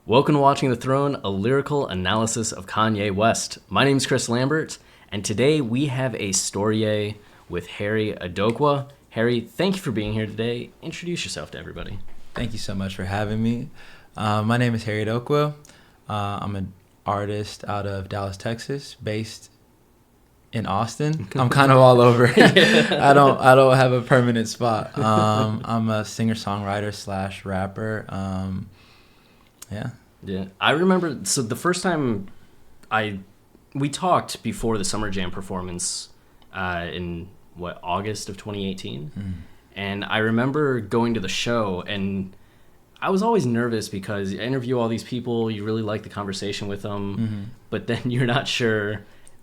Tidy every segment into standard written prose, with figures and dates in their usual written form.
Welcome to Watching the Throne, a lyrical analysis of Kanye West. My name is Chris Lambert, and today we have a story with Harry Edohoukwa. Harry, thank you for being here today. Introduce yourself to everybody. Thank you so much for having me. My name is Harry Edohoukwa. I'm an artist out of Dallas, Texas, based in Austin. I'm kind of all over. I don't have a permanent spot. I'm a singer-songwriter / rapper. Yeah, I remember. So the first time we talked before the Summer Jam performance in August of 2018, and I remember going to the show, and I was always nervous because you interview all these people, you really like the conversation with them, but then you're not sure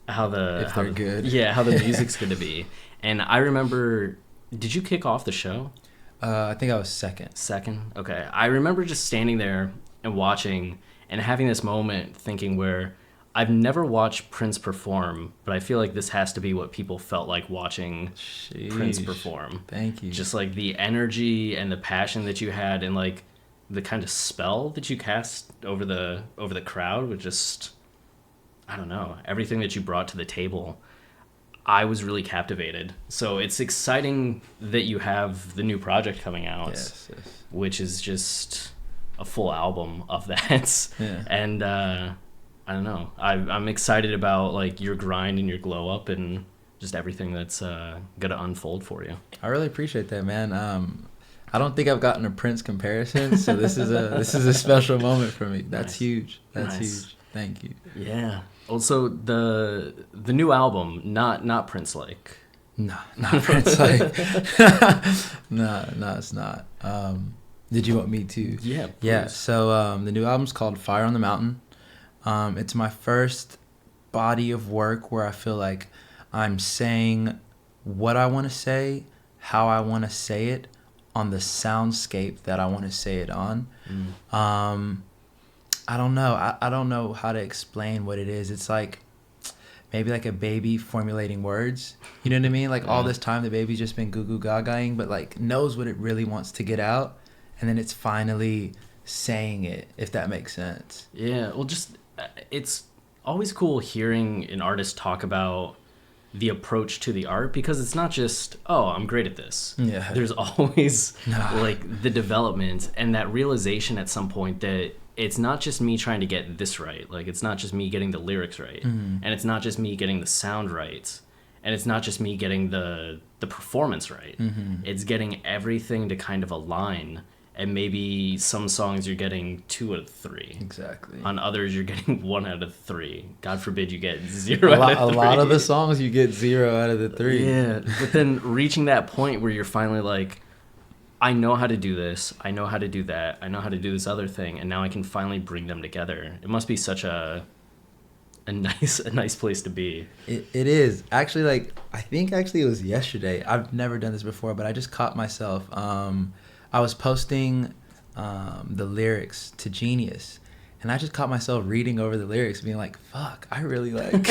how the music's going to be. And I remember, did you kick off the show? I think I was second. Second? Okay. I remember just standing there and watching and having this moment thinking where I've never watched Prince perform, but I feel like this has to be what people felt like watching Prince perform. Thank you. Just like the energy and the passion that you had and like the kind of spell that you cast over the crowd with just, I don't know, everything that you brought to the table. I was really captivated. So it's exciting that you have the new project coming out, which is just a full album of that. Yeah. And I don't know. I'm excited about like your grind and your glow up and just everything that's gonna unfold for you. I really appreciate that, man. I don't think I've gotten a Prince comparison, so this is a special moment for me. That's huge. That's huge. Thank you. Yeah. Also, the new album, not Prince like. No, not Prince like. No, it's not. Did you want me to? Yeah. Please. Yeah. So the new album's called Fire on the Mountain. It's my first body of work where I feel like I'm saying what I want to say, how I want to say it, on the soundscape that I want to say it on. I don't know. I don't know how to explain what it is. It's like maybe like a baby formulating words. You know what I mean? Like all this time the baby's just been goo goo gagaing, but like knows what it really wants to get out, and then it's finally saying it, if that makes sense. Yeah. Well, just it's always cool hearing an artist talk about the approach to the art, because it's not just, oh, I'm great at this. Yeah. There's always like the development and that realization at some point that it's not just me trying to get this right. Like it's not just me getting the lyrics right. And it's not just me getting the sound right. And it's not just me getting the performance right. It's getting everything to kind of align. And maybe some songs you're getting 2 out of 3. Exactly. On others you're getting 1 out of 3. God forbid you get 0 out of 3. A lot of the songs you get 0 out of the 3. Yeah, but then reaching that point where you're finally like, I know how to do this, I know how to do that, I know how to do this other thing, and now I can finally bring them together. It must be such a nice place to be. It is. Actually, like, I think actually it was yesterday. I've never done this before, but I just caught myself. I was posting the lyrics to Genius, and I just caught myself reading over the lyrics, being like, "Fuck, I really like,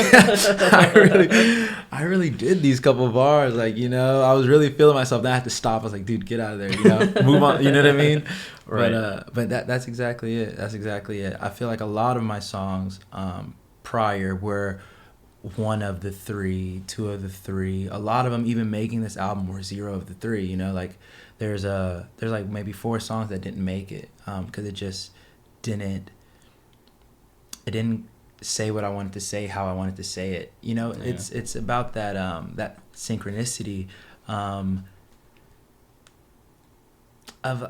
I really did these couple bars." Like, you know, I was really feeling myself. Then I had to stop. I was like, "Dude, get out of there, you know, move on." You know what I mean? Right. But that's exactly it. That's exactly it. I feel like a lot of my songs prior were 1 of the 3, 2 of the 3. A lot of them, even making this album, were 0 of the 3. You know, like. There's like maybe 4 songs that didn't make it because it just didn't say what I wanted to say, how I wanted to say it. You know, it's about that that synchronicity of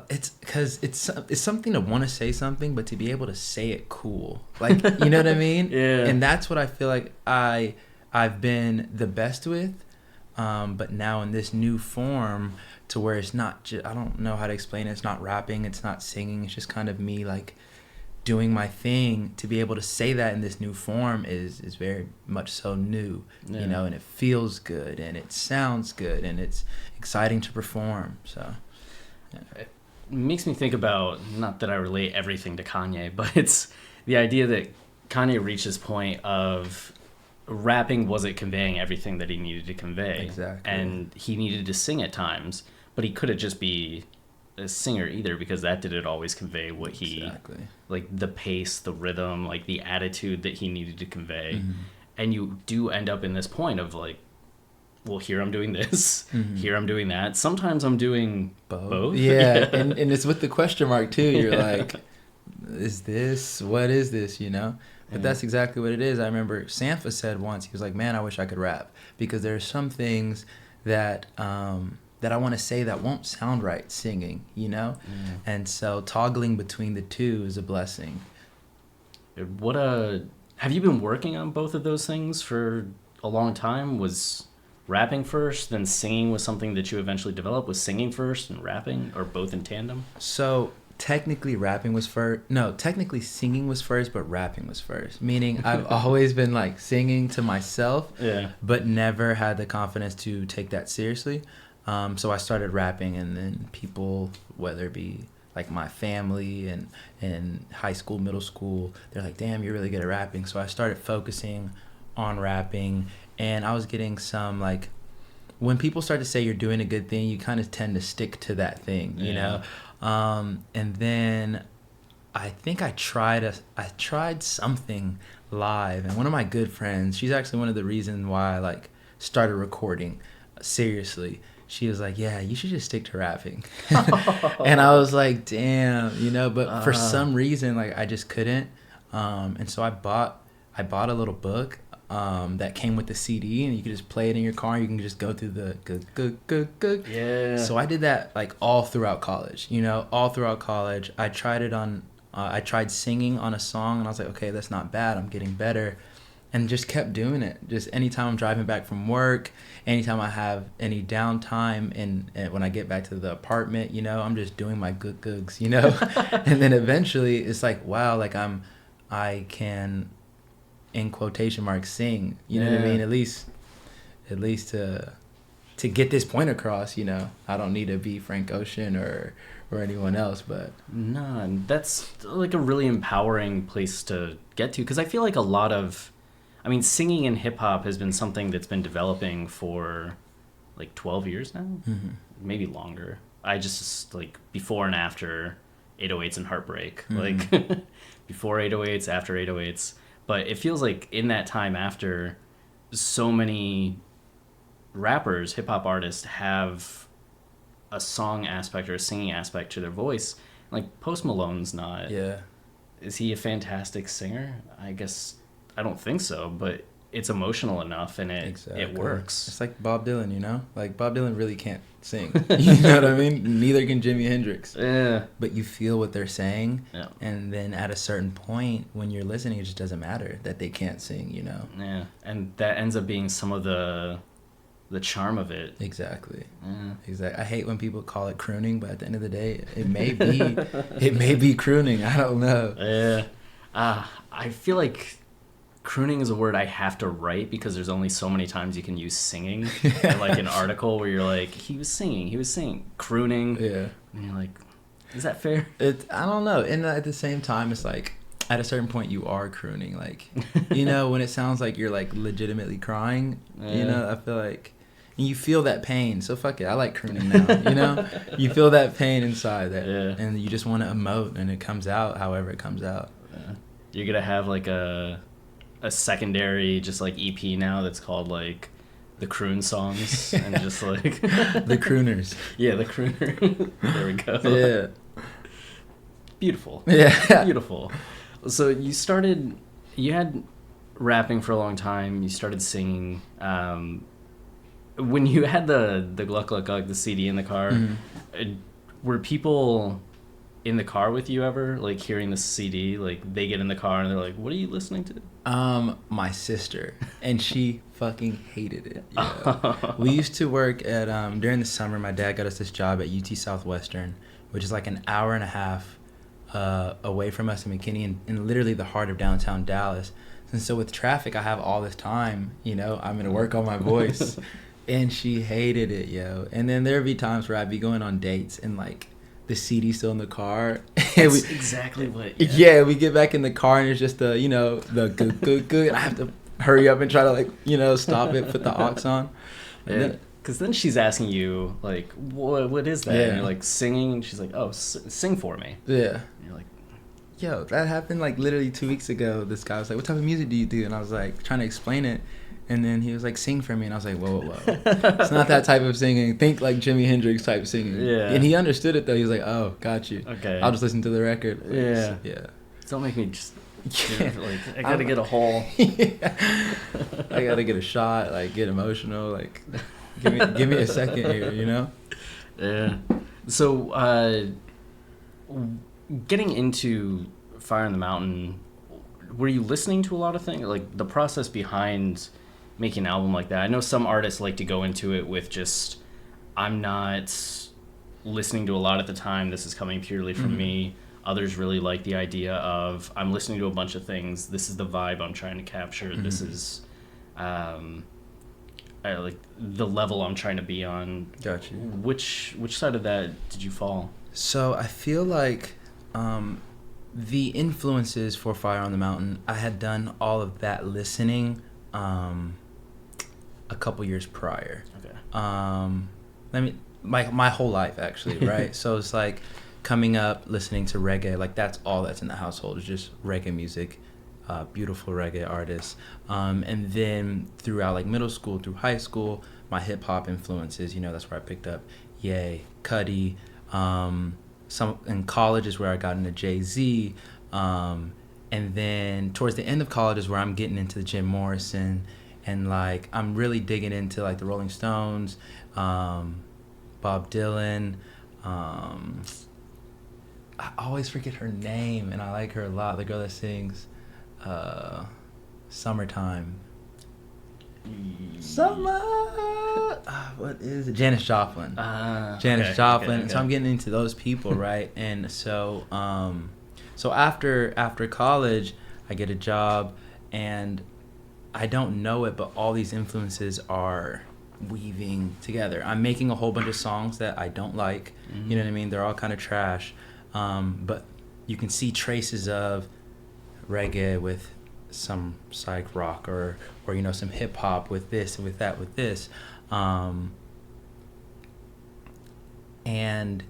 it's because it's something to want to say something, but to be able to say it cool, like, you know what I mean? Yeah. And that's what I feel like I've been the best with, but now in this new form. To where it's not just, I don't know how to explain it. It's not rapping. It's not singing. It's just kind of me like doing my thing. To be able to say that in this new form is very much so new, you know, and it feels good and it sounds good and it's exciting to perform. So it makes me think about, not that I relate everything to Kanye, but it's the idea that Kanye reached this point of rapping wasn't conveying everything that he needed to convey. Exactly. And he needed to sing at times. But he could have just be a singer either, because that didn't always convey what he like, the pace, the rhythm, like the attitude that he needed to convey. Mm-hmm. And you do end up in this point of like, well, here I'm doing this, here I'm doing that. Sometimes I'm doing both. Yeah, and it's with the question mark too. You're like, what is this, you know? But that's exactly what it is. I remember Sampha said once, he was like, man, I wish I could rap, because there are some things that that I want to say that won't sound right singing, you know? And so toggling between the two is a blessing. Have you been working on both of those things for a long time? Was rapping first, then singing was something that you eventually developed? Was singing first and rapping, or both in tandem? So technically rapping was first. No, technically singing was first, but rapping was first. Meaning I've always been like singing to myself, but never had the confidence to take that seriously. So I started rapping, and then people, whether it be like my family and in high school, middle school, they're like, damn, you're really good at rapping. So I started focusing on rapping, and I was getting some, like, when people start to say you're doing a good thing, you kind of tend to stick to that thing, you know? And then I think I tried something live, and one of my good friends, she's actually one of the reasons why I like started recording seriously. She was like, yeah, you should just stick to rapping. And I was like, damn, you know, but for some reason, like, I just couldn't. And so I bought a little book that came with the CD, and you could just play it in your car, and you can just go through the Yeah. So I did that like all throughout college, you know, all throughout college. I tried singing on a song, and I was like, okay, that's not bad. I'm getting better. And just kept doing it. Just anytime I'm driving back from work, anytime I have any downtime, and when I get back to the apartment, you know, I'm just doing my googs, you know. And then eventually it's like, wow, like I can, in quotation marks, sing. You know what I mean? At least to get this point across, you know. I don't need to be Frank Ocean or anyone else, but no, that's like a really empowering place to get to, because I feel like a lot of, I mean, singing in hip-hop has been something that's been developing for like 12 years now, maybe longer. I just, like, before and after 808s and Heartbreak, like, before 808s, after 808s. But it feels like in that time after, so many rappers, hip-hop artists have a song aspect or a singing aspect to their voice. Like, Post Malone's not. Yeah. Is he a fantastic singer? I guess I don't think so, but it's emotional enough, and it works. It's like Bob Dylan, you know? Like, Bob Dylan really can't sing. You know what I mean? Neither can Jimi Hendrix. Yeah. But you feel what they're saying, yeah. And then at a certain point, when you're listening, it just doesn't matter that they can't sing, you know? Yeah, and that ends up being some of the charm of it. Exactly. Yeah. Exactly. I hate when people call it crooning, but at the end of the day, it may be crooning. I don't know. Yeah. I feel like crooning is a word I have to write, because there's only so many times you can use singing. In, like, an article where you're like, he was singing, crooning. Yeah. And you're like, is that fair? I don't know. And at the same time, it's like, at a certain point, you are crooning. Like, you know, when it sounds like you're, like, legitimately crying, you know, I feel like, and you feel that pain. So fuck it, I like crooning now, you know? You feel that pain inside, and you just want to emote, and it comes out however it comes out. Yeah. You're going to have, like, a secondary just like EP now that's called like the croon songs, and just like the crooners. Yeah, the crooner. There we go. Yeah. Beautiful. Yeah. Beautiful. So you had rapping for a long time, you started singing. When you had the Gluck Gluck Gluck, the CD in the car, were people in the car with you ever, like, hearing the CD? Like, they get in the car and they're like, what are you listening to? My sister, and she fucking hated it. Yeah. We used to work at during the summer, my dad got us this job at UT Southwestern, which is like an hour and a half away from us in McKinney, in literally the heart of downtown Dallas. And so with traffic, I have all this time, you know, I'm gonna work on my voice. And she hated it, yo. And then there'd be times where I'd be going on dates, and like the CD's still in the car. That's exactly what. Yeah, we get back in the car, and it's just the, you know, the good. I have to hurry up and try to, like, you know, stop it, put the aux on. Yeah. Because then she's asking you, like, what is that? Yeah. And you're like, singing. And she's like, oh, sing for me. Yeah. And you're like, Yo, that happened like literally 2 weeks ago. This guy was like, what type of music do you do? And I was like, trying to explain it. And then he was like, sing for me. And I was like, whoa. It's not that type of singing. Think like Jimi Hendrix type singing. Yeah. And he understood it though. He was like, oh, got you. okay. I'll just listen to the record. Yeah. Yeah. Don't make me just, Yeah. like, I gotta get a whole. Yeah. I gotta get a shot, like get emotional, like give me a second here, you know? Yeah. So, getting into Fire on the Mountain, were you listening to a lot of things? Like the process behind making an album like that? I know some artists like to go into it with just, I'm not listening to a lot at the time. This is coming purely from me. Others really like the idea of, I'm listening to a bunch of things. This is the vibe I'm trying to capture. This is like the level I'm trying to be on. Gotcha. Which side of that did you fall? So I feel like the influences for Fire on the Mountain, I had done all of that listening a couple years prior. Okay. My whole life actually, right? So it's like coming up listening to reggae, like that's all that's in the household is just reggae music, beautiful reggae artists. And then throughout like middle school through high school, my hip hop influences, that's where I picked up Ye, Cudi. Some in college is where I got into Jay-Z. And then towards the end of college is where I'm getting into Jim Morrison, and like I'm really digging into like the Rolling Stones, Bob Dylan. I always forget her name, and I like her a lot. The girl that sings Summertime. What is it? Janis Joplin. Janis Joplin. Okay. So I'm getting into those people, right? And so after college, I get a job, and I don't know it, but all these influences are weaving together. I'm making a whole bunch of songs that I don't like. You know what I mean? They're all kind of trash. But you can see traces of reggae with some psych rock or some hip hop with this, with that, with this. And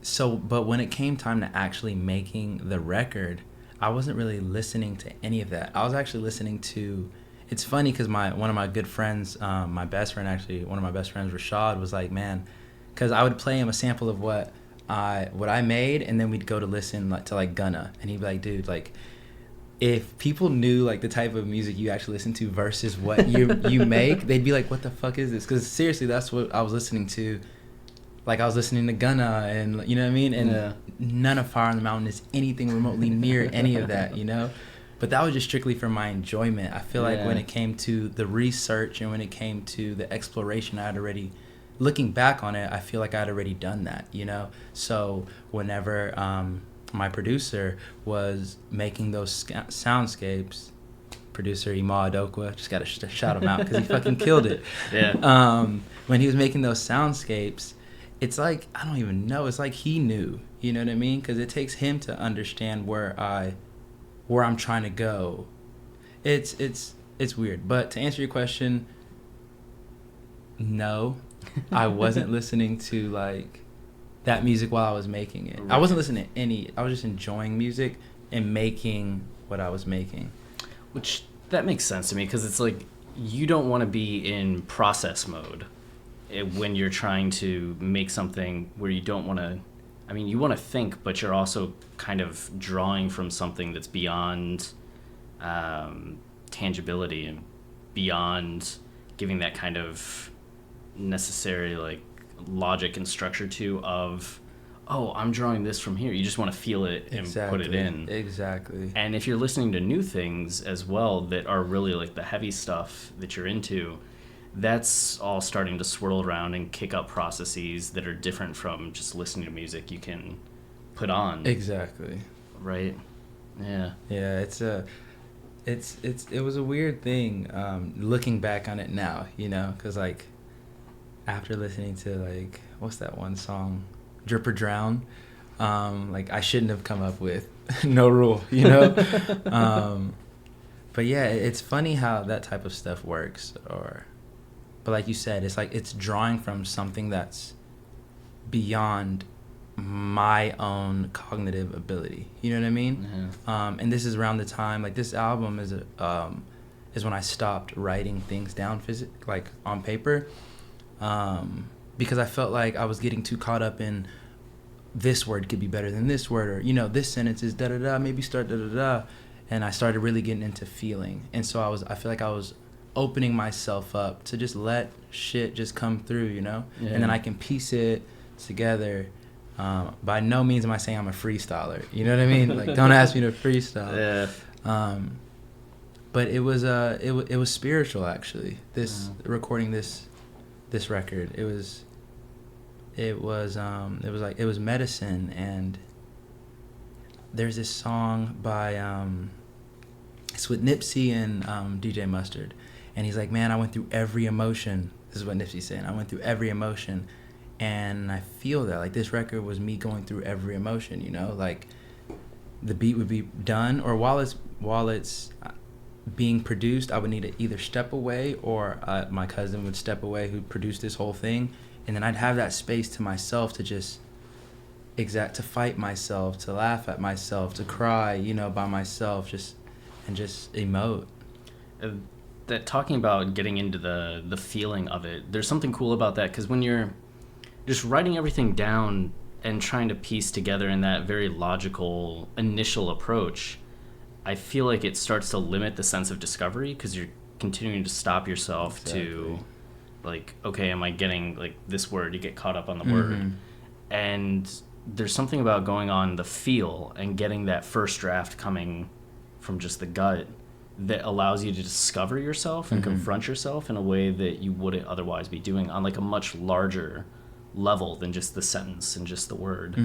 so, but when it came time to actually making the record, I wasn't really listening to any of that. I was actually listening to, it's funny because one of my good friends, one of my best friends, Rashad, was like, man, because I would play him a sample of what I made, and then we'd go to listen to Gunna, and he'd be like, dude, like, if people knew like the type of music you actually listen to versus what you make, they'd be like, what the fuck is this? Because seriously, that's what I was listening to. Like I was listening to Gunna, and you know what I mean? And none of Fire on the Mountain is anything remotely near any of that, But that was just strictly for my enjoyment. I feel like when it came to the research and when it came to the exploration, I had already, looking back on it, I feel like I had already done that, So whenever my producer was making those soundscapes, producer Edohoukwa, just gotta shout him out because he fucking killed it. When he was making those soundscapes, it's like, I don't even know, it's like he knew, you know what I mean? Because it takes him to understand where I'm trying to go. It's weird. But to answer your question, no, I wasn't listening to like that music while I was making it. Right. I wasn't listening to I was just enjoying music and making what I was making. Which, that makes sense to me, because it's like, you don't want to be in process mode when you're trying to make something where you don't want to, you want to think, but you're also kind of drawing from something that's beyond tangibility and beyond giving that kind of necessary like logic and structure of, I'm drawing this from here. You just want to feel it and put it in. Exactly. And if you're listening to new things as well that are really like the heavy stuff that you're into, that's all starting to swirl around and kick up processes that are different from just listening to music you can put on. Exactly. Right? Yeah. Yeah, it was a weird thing looking back on it now, because like after listening to like, what's that one song, Drip or Drown, like I shouldn't have come up with No Rule, But yeah, it's funny how that type of stuff works, or but like you said, it's like it's drawing from something that's beyond my own cognitive ability. You know what I mean? Yeah. And this is around the time, like, this album is when I stopped writing things down like on paper, because I felt like I was getting too caught up in this word could be better than this word, or, you know, this sentence is da da da, maybe start da da da, and I started really getting into feeling. And so I feel like I was opening myself up to just let shit just come through, you know? Yeah. And then I can piece it together. By no means am I saying I'm a freestyler, you know what I mean? Like, don't ask me to freestyle. Yeah. But it was spiritual, actually. Recording this record, it was medicine. And there's this song by it's with Nipsey and DJ Mustard, and he's like, man, I went through every emotion. This is what Nipsey's saying. I went through every emotion, and I feel that, like, this record was me going through every emotion, you know? Like, the beat would be done, or while it's being produced, I would need to either step away, or my cousin would step away, who produced this whole thing, and then I'd have that space to myself to just to fight myself, to laugh at myself, to cry, you know, by myself, just emote. That talking about getting into the feeling of it, there's something cool about that, because when you're just writing everything down and trying to piece together in that very logical initial approach, I feel like it starts to limit the sense of discovery, because you're continuing to stop yourself to, like, okay, am I getting, like, this word? You get caught up on the word. And there's something about going on the feel and getting that first draft coming from just the gut that allows you to discover yourself and confront yourself in a way that you wouldn't otherwise be doing on, like, a much larger level than just the sentence and just the word.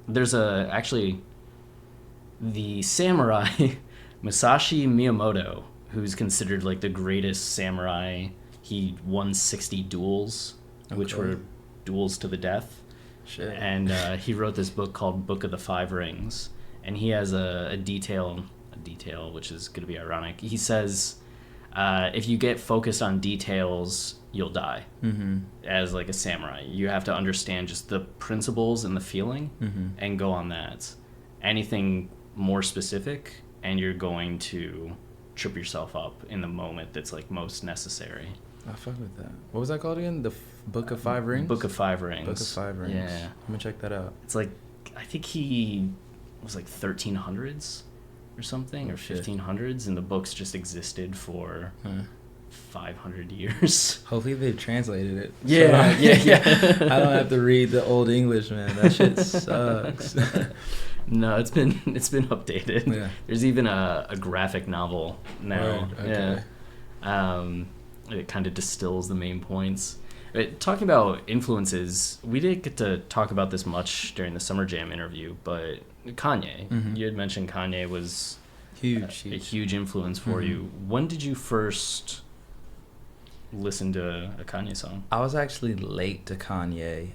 There's actually the samurai Masashi Miyamoto, who's considered, like, the greatest samurai. He won 60 duels, which were duels to the death. Shit. And he wrote this book called Book of the Five Rings, and he has a detail, which is going to be ironic. He says, if you get focused on details, you'll die. As, like, a samurai, you have to understand just the principles and the feeling, and go on that. Anything more specific, and you're going to trip yourself up in the moment that's, like, most necessary. I fuck with that. What was that called again? The Book of Five Rings? Book of Five Rings. Book of Five Rings. Yeah. Let me check that out. It's like, I think he was, like, 1300s or something, or 1500s, and the books just existed for 500 years. Hopefully they've translated it. Yeah, yeah. I don't have to read the old English, man. That shit sucks. No, it's been updated. Yeah. There's even a graphic novel now. Right, okay. Yeah. It kind of distills the main points. Talking about influences, we didn't get to talk about this much during the Summer Jam interview, but Kanye, you had mentioned Kanye was a huge influence for you. When did you first listen to a Kanye song? I was actually late to Kanye.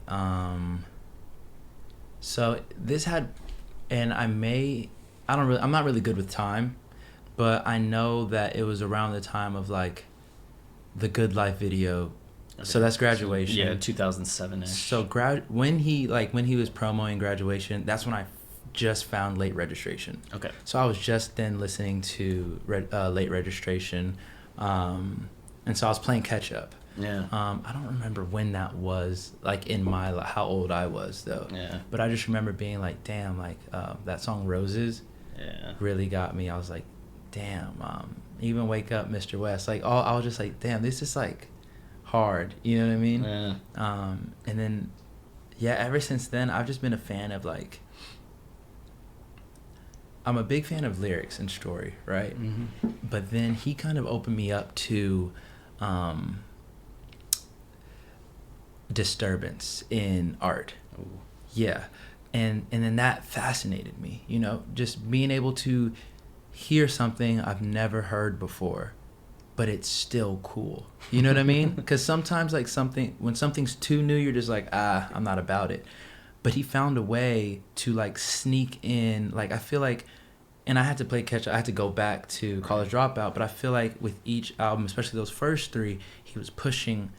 So this had, and I'm not really good with time, but I know that it was around the time of, like, the Good Life video. Okay. So that's Graduation. Yeah, 2007-ish. So when he was promoting Graduation, that's when I just found Late Registration. Okay. So I was just then listening to Late Registration, and so I was playing catch up. Yeah. I don't remember when that was, like, in my, how old I was, though. Yeah. But I just remember being like, damn, like, that song Roses really got me. I was like, damn, even Wake Up, Mr. West. Like, I was just like, damn, this is, like, hard. You know what I mean? Yeah. And then, yeah, ever since then, I've just been a fan of, like, I'm a big fan of lyrics and story, right? But then he kind of opened me up to disturbance in art. Ooh. Yeah. And then that fascinated me, you know, just being able to hear something I've never heard before, but it's still cool. You know what I mean? Because sometimes, like, when something's too new, you're just like, I'm not about it. But he found a way to, like, sneak in. Like, I feel like and I had to play catch up. I had to go back to College Dropout, but I feel like with each album, especially those first three, he was pushing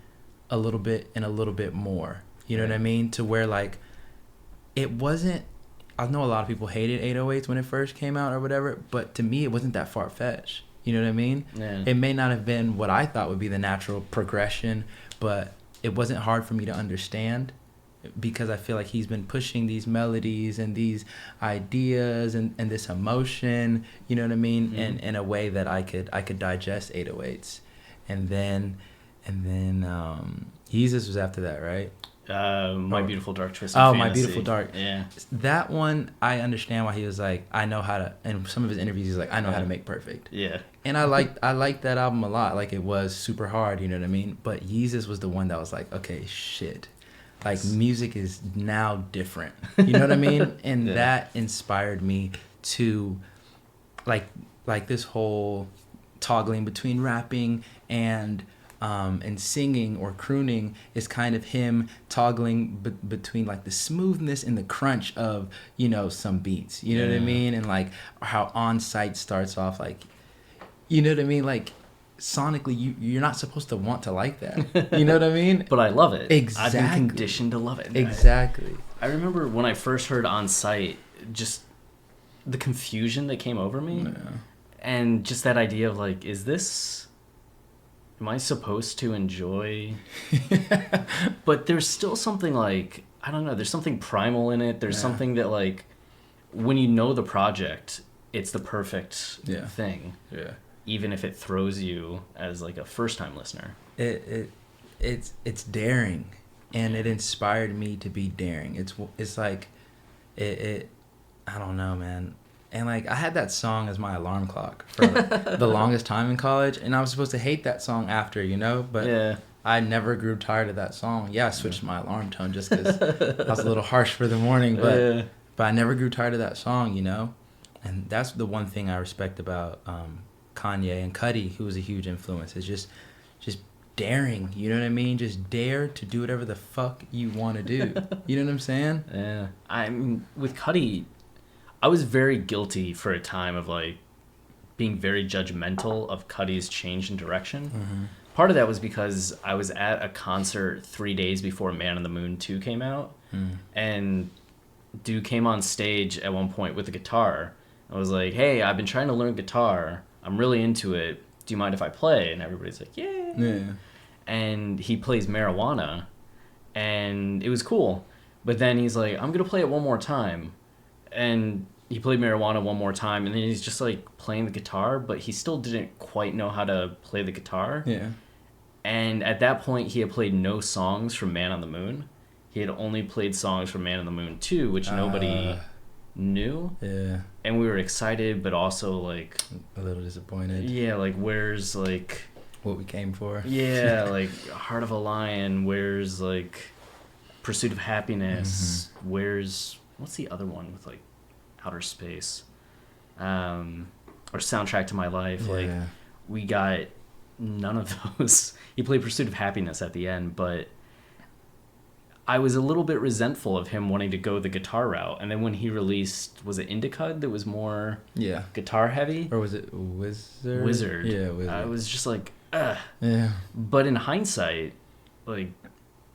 a little bit and a little bit more. You know what I mean? To where like it wasn't. I know a lot of people hated 808s when it first came out or whatever, but to me it wasn't that far fetched. You know what I mean? Yeah. It may not have been what I thought would be the natural progression, but it wasn't hard for me to understand, because I feel like he's been pushing these melodies and these ideas and this emotion, you know what I mean, in a way that I could digest 808s. And then Yeezus was after that, right? My Beautiful Dark Twisted Fantasy. Fantasy. My Beautiful Dark. Yeah. That one, I understand why he was like, I know how to, in some of his interviews, he's like, I know how to make perfect. Yeah. And I liked that album a lot. Like, it was super hard, you know what I mean? But Yeezus was the one that was like, okay, shit. Like, music is now different. You know what I mean? And that inspired me to, like this whole toggling between rapping and singing or crooning is kind of him toggling between like the smoothness and the crunch of, you know, some beats, you know what I mean? And like how On Sight starts off, like, you know what I mean? Like sonically you're not supposed to want to like that, you know what I mean? But I love it. Exactly. I've been conditioned to love it. Exactly. I remember when I first heard On Sight, just the confusion that came over me, and just that idea of like, am I supposed to enjoy? But there's still something like, I don't know, there's something primal in it. There's something that like, when you know the project, it's the perfect thing. Yeah. Even if it throws you as like a first time listener. It's daring, and it inspired me to be daring. It's like it I don't know, man. And like I had that song as my alarm clock for the longest time in college, and I was supposed to hate that song after, you know, but I never grew tired of that song. Yeah, I switched my alarm tone just because I was a little harsh for the morning, but I never grew tired of that song, you know. And that's the one thing I respect about Kanye and Cudi, who was a huge influence, is just daring, you know what I mean? Just dare to do whatever the fuck you want to do. You know what I'm saying? Yeah. I mean, with Cudi, I was very guilty for a time of like being very judgmental of Cudi's change in direction. Mm-hmm. Part of that was because I was at a concert 3 days before Man on the Moon 2 came out, and dude came on stage at one point with a guitar. I was like, hey, I've been trying to learn guitar. I'm really into it. Do you mind if I play? And everybody's like, yeah. And he plays Marijuana, and it was cool. But then he's like, I'm going to play it one more time. And he played Marijuana one more time, and then he's just like playing the guitar, but he still didn't quite know how to play the guitar. Yeah. And at that point, he had played no songs from Man on the Moon. He had only played songs from Man on the Moon 2, which nobody knew. Yeah. And we were excited, but also like a little disappointed. Yeah, like where's like what we came for? Yeah, like Heart of a Lion. Where's like Pursuit of Happiness? Mm-hmm. Where's what's the other one with like Outer Space? Or Soundtrack to My Life. Yeah. Like we got none of those. He played Pursuit of Happiness at the end, but I was a little bit resentful of him wanting to go the guitar route. And then when he released, was it Indicud that was more guitar heavy? Or was it Wizard? Wizard. Yeah, Wizard. I was just like, ugh. Yeah. But in hindsight, like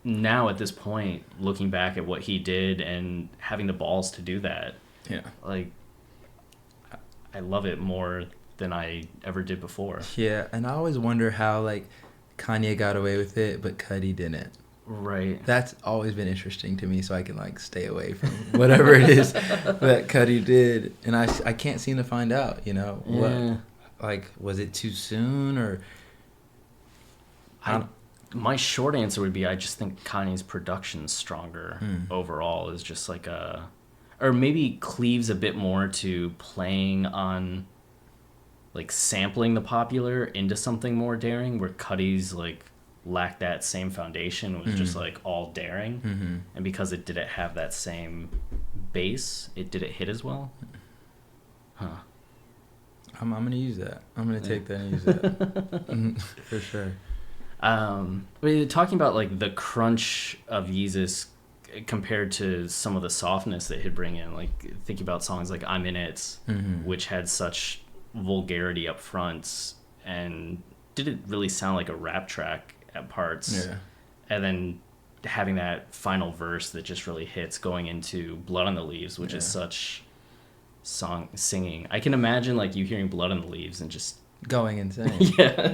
now at this point, looking back at what he did and having the balls to do that, like I love it more than I ever did before. Yeah, and I always wonder how like Kanye got away with it, but Cudi didn't. Right. That's always been interesting to me, so I can like stay away from whatever it is that Cudi did, and I can't seem to find out. You know, what like was it too soon or? My short answer would be I just think Kanye's production's stronger overall. Is just like or maybe cleaves a bit more to playing on, like sampling the popular into something more daring, where Cudi's like lacked that same foundation, was just like all daring, and because it didn't have that same base, it didn't hit as well. I'm gonna use that. I'm gonna take that and use that for sure. Talking about like the crunch of Yeezus, compared to some of the softness that he'd bring in. Like, think about songs like I'm In It, which had such vulgarity up front and didn't really sound like a rap track at parts. Yeah. And then having that final verse that just really hits, going into Blood on the Leaves, which is such singing. I can imagine like you hearing Blood on the Leaves and just going insane.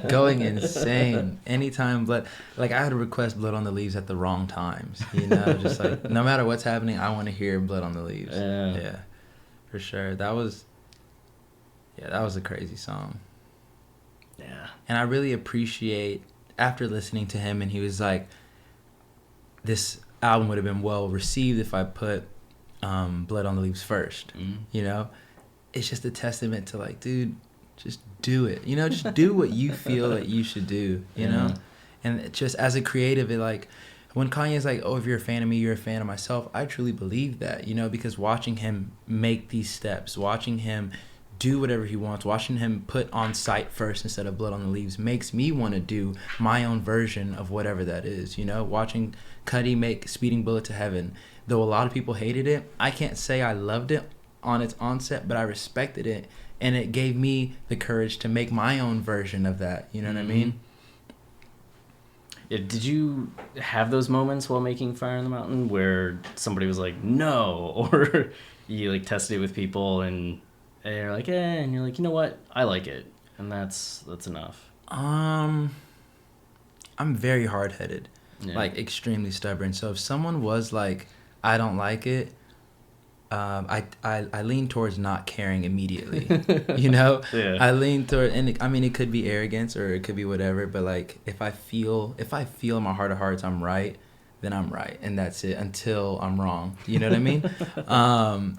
Going insane. Anytime like I had to request Blood on the Leaves at the wrong times, just like no matter what's happening, I want to hear Blood on the Leaves. Yeah, for sure. That was a crazy song. Yeah. And I really appreciate, after listening to him, and he was like, this album would have been well received if I put Blood on the Leaves first. It's just a testament to like, dude, just do it. Just do what you feel that you should do, know? And just as a creative, it like, when Kanye's like, oh, if you're a fan of me, you're a fan of myself, I truly believe that, because watching him make these steps, watching him do whatever he wants, watching him put On Sight first instead of Blood on the Leaves makes me want to do my own version of whatever that is. Watching Cudi make Speeding Bullet to Heaven, though a lot of people hated it, I can't say I loved it on its onset, but I respected it, and it gave me the courage to make my own version of that. You know what I mean? Yeah, did you have those moments while making Fire in the Mountain where somebody was like, no, or you like tested it with people and you're like, and you're like, you know what, I like it, and that's enough? I'm very hard-headed, like extremely stubborn. So if someone was like, I don't like it, I lean towards not caring immediately. I lean toward, and it could be arrogance or it could be whatever, but like if I feel in my heart of hearts I'm right, then I'm right, and that's it until I'm wrong. You know what I mean?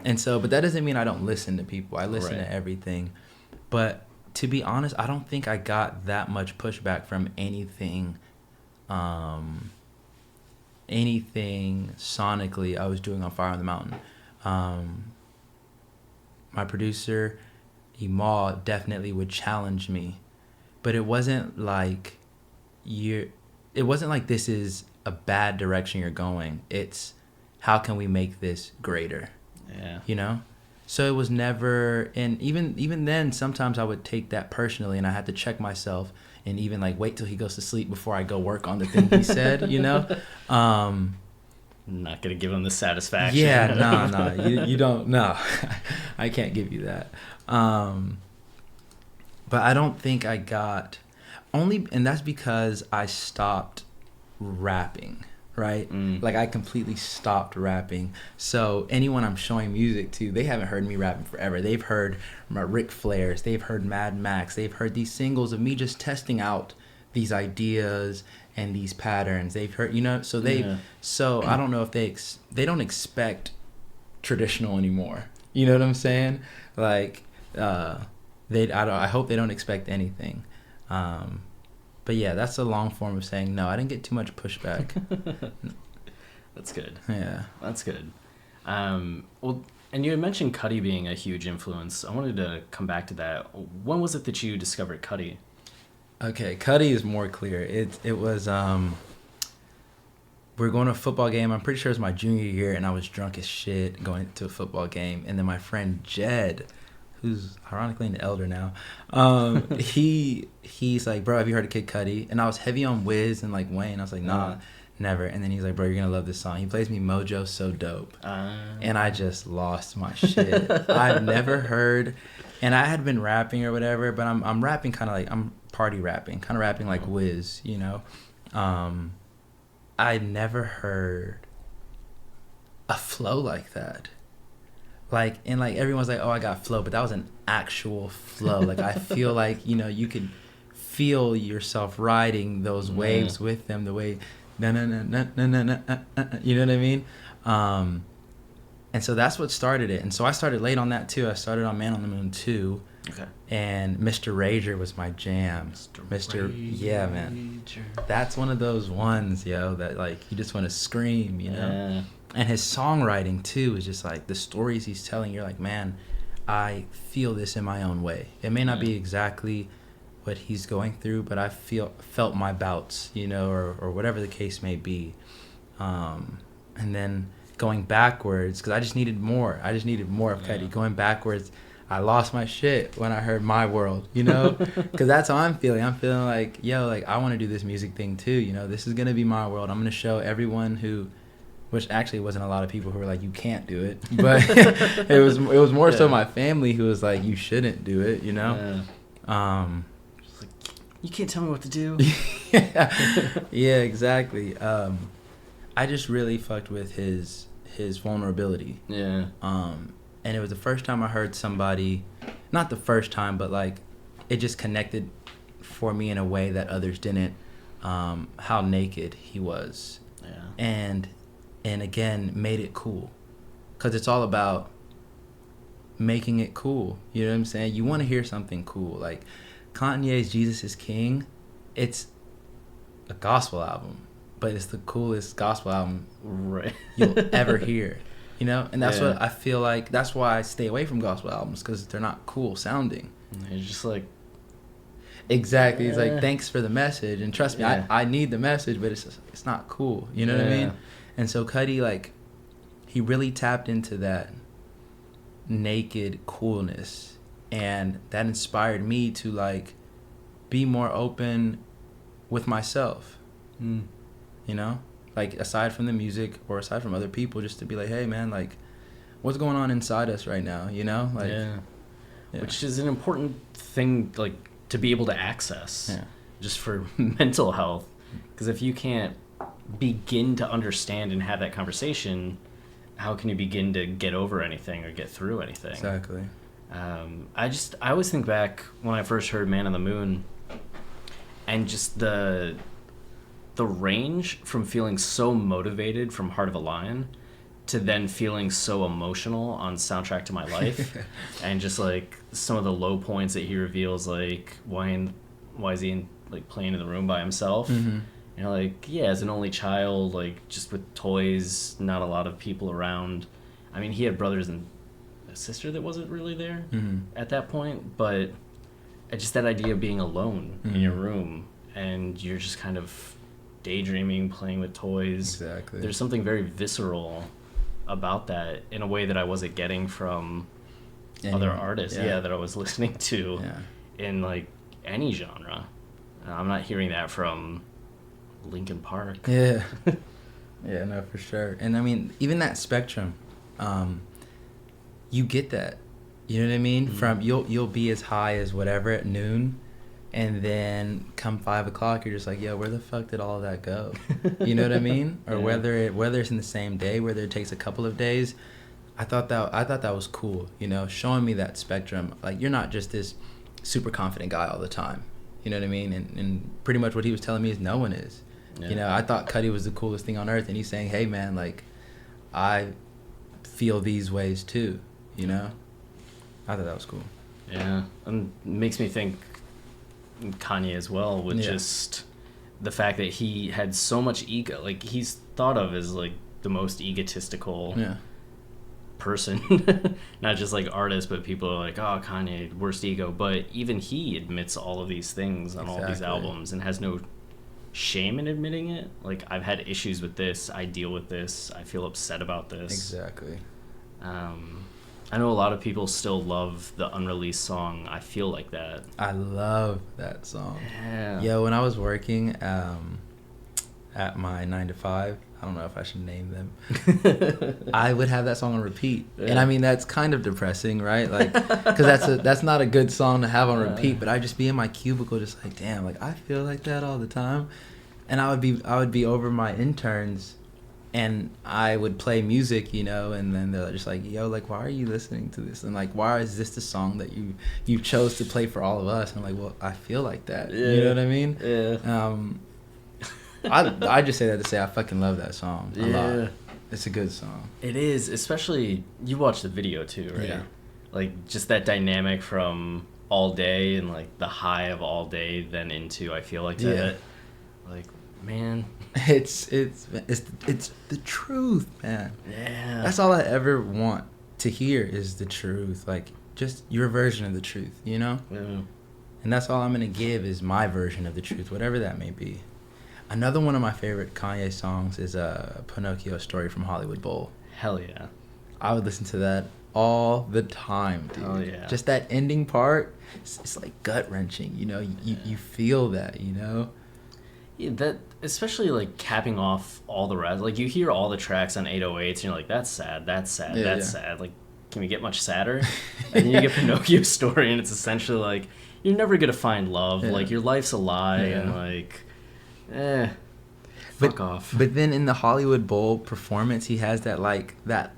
And so, but that doesn't mean I don't listen to people. I listen to everything. But to be honest, I don't think I got that much pushback from anything sonically I was doing on Fire on the Mountain. My producer, Emal, definitely would challenge me, but it wasn't like this is a bad direction you're going. It's how can we make this greater? So it was never, and even then sometimes I would take that personally, and I had to check myself and even like wait till he goes to sleep before I go work on the thing he said. Not gonna give him the satisfaction. You don't. No, I can't give you that. But I don't think I got and that's because I stopped rapping, right? Like I completely stopped rapping. So anyone I'm showing music to, they haven't heard me rapping forever. They've heard my Ric Flairs, they've heard Mad Max, they've heard these singles of me just testing out these ideas and these patterns. They've heard, so so I don't know if they don't expect traditional anymore. You know what I'm saying? Like I hope they don't expect anything. But yeah, that's a long form of saying no. I didn't get too much pushback. That's good. Yeah, that's good. Well, and you had mentioned Cudi being a huge influence. I wanted to come back to that. When was it that you discovered Cudi? Okay, Cudi is more clear. It was we were going to a football game. I'm pretty sure it was my junior year, and I was drunk as shit going to a football game. And then my friend Jed, who's ironically an elder now, he's like, bro, have you heard of Kid Cudi? And I was heavy on Wiz and like Wayne. I was like, nah, never. And then he's like, bro, you're gonna love this song. He plays me Mojo So Dope, and I just lost my shit. I've never heard, and I had been rapping or whatever, but I'm rapping kind of like I'm party rapping, kind of rapping like Wiz, I never heard a flow like that. Like, and like everyone's like, oh, I got flow, but that was an actual flow. Like I feel like, you could feel yourself riding those waves with them, the way na na na na na na na, you know what I mean? And so that's what started it. And so I started late on that too. I started on Man on the Moon 2. Okay. And Mr. Rager was my jam. Mr. Yeah, man. That's one of those ones, that like you just want to scream, Yeah. And his songwriting too is just like the stories he's telling. You're like, man, I feel this in my own way. It may not be exactly what he's going through, but I felt my bouts, or whatever the case may be. And And then going backwards, because I just needed more. I just needed more of Cudi. Going backwards, I lost my shit when I heard My World, you know? Because that's how I'm feeling. I'm feeling like, yo, like, I want to do this music thing too, you know? This is going to be my world. I'm going to show everyone who, which actually wasn't a lot of people who were like, you can't do it. But it was more so my family who was like, you shouldn't do it, you know? Just like, you can't tell me what to do. Yeah, exactly. I just really fucked with his vulnerability. Yeah. And it was the first time I heard somebody, not the first time, but like it just connected for me in a way that others didn't. How naked he was. Yeah. And again, made it cool, because it's all about making it cool. You know what I'm saying? You want to hear something cool. Like Kanye's Jesus is King, it's a gospel album, but it's the coolest gospel album you'll ever hear, you know? And that's what I feel like, that's why I stay away from gospel albums, because they're not cool sounding. It's just like... Exactly. It's like, thanks for the message, and trust me, I need the message, but it's not cool, you know what I mean? And so Cudi, like, he really tapped into that naked coolness, and that inspired me to like be more open with myself. You know, like, aside from the music or aside from other people, just to be like, hey man, like, what's going on inside us right now, you know? Like, which is an important thing, like, to be able to access just for mental health, because if you can't begin to understand and have that conversation, how can you begin to get over anything or get through anything? Exactly. I always think back when I first heard Man on the Moon, and just the range from feeling so motivated from Heart of a Lion to then feeling so emotional on Soundtrack to My Life. And just like some of the low points that he reveals, like why is he playing in the room by himself? You know, like, yeah, as an only child, like, just with toys, not a lot of people around. I mean, he had brothers and a sister that wasn't really there at that point, but just that idea of being alone in your room and you're just kind of daydreaming, playing with toys. Exactly. There's something very visceral about that in a way that I wasn't getting from other artists, that I was listening to in, like, any genre. I'm not hearing that from Linkin Park. Yeah, no, for sure. And I mean, even that spectrum, you get that, you know what I mean? From you'll be as high as whatever at noon, and then come 5 o'clock, you're just like, yo, where the fuck did all of that go? You know what I mean? Or whether it's in the same day, whether it takes a couple of days. I thought that was cool, you know, showing me that spectrum. Like, you're not just this super confident guy all the time. You know what I mean? And pretty much what he was telling me is no one is. You know, I thought Cudi was the coolest thing on earth, and he's saying, hey man, like, I feel these ways too, you know? I thought that was cool. Yeah, and it makes me think Kanye as well, with just the fact that he had so much ego. Like, he's thought of as, like, the most egotistical person. Not just, like, artists, but people are like, oh, Kanye, worst ego. But even he admits all of these things on all these albums and has no shame in admitting it. Like, I've had issues with this, I deal with this, I feel upset about this. Exactly. I know a lot of people still love the unreleased song I Feel Like That. I love that song. Yeah. Yo, when I was working at my 9 to 5, I don't know if I should name them, I would have that song on repeat. And I mean, that's kind of depressing, right? Like, because that's not a good song to have on repeat, but I'd just be in my cubicle just like, damn, like, I feel like that all the time. And I would be over my interns, and I would play music, you know, and then they're just like, yo, like, why are you listening to this? And like, why is this the song that you chose to play for all of us? And I'm like, well, I feel like that. You know what I mean? Yeah. I just say that to say I fucking love that song a lot. It's a good song. It is, especially, you watched the video too, right? Yeah. Like, just that dynamic from All Day and, like, the high of All Day then into I Feel Like That. Like, man. It's the truth, man. Yeah. That's all I ever want to hear is the truth. Like, just your version of the truth, you know? Yeah. And that's all I'm going to give is my version of the truth, whatever that may be. Another one of my favorite Kanye songs is Pinocchio Story from Hollywood Bowl. Hell yeah. I would listen to that all the time, dude. Oh yeah. Just that ending part, it's like gut wrenching. You know, you feel that. You know. Yeah, that especially like capping off all the rest. Like you hear all the tracks on 808s, and you're like, that's sad, that's sad, Yeah, that's yeah. sad. Like, can we get much sadder? And then you get Pinocchio Story, and it's essentially like you're never gonna find love. Yeah. Like your life's a lie, and like, fuck off. But then in the Hollywood Bowl performance, he has that like that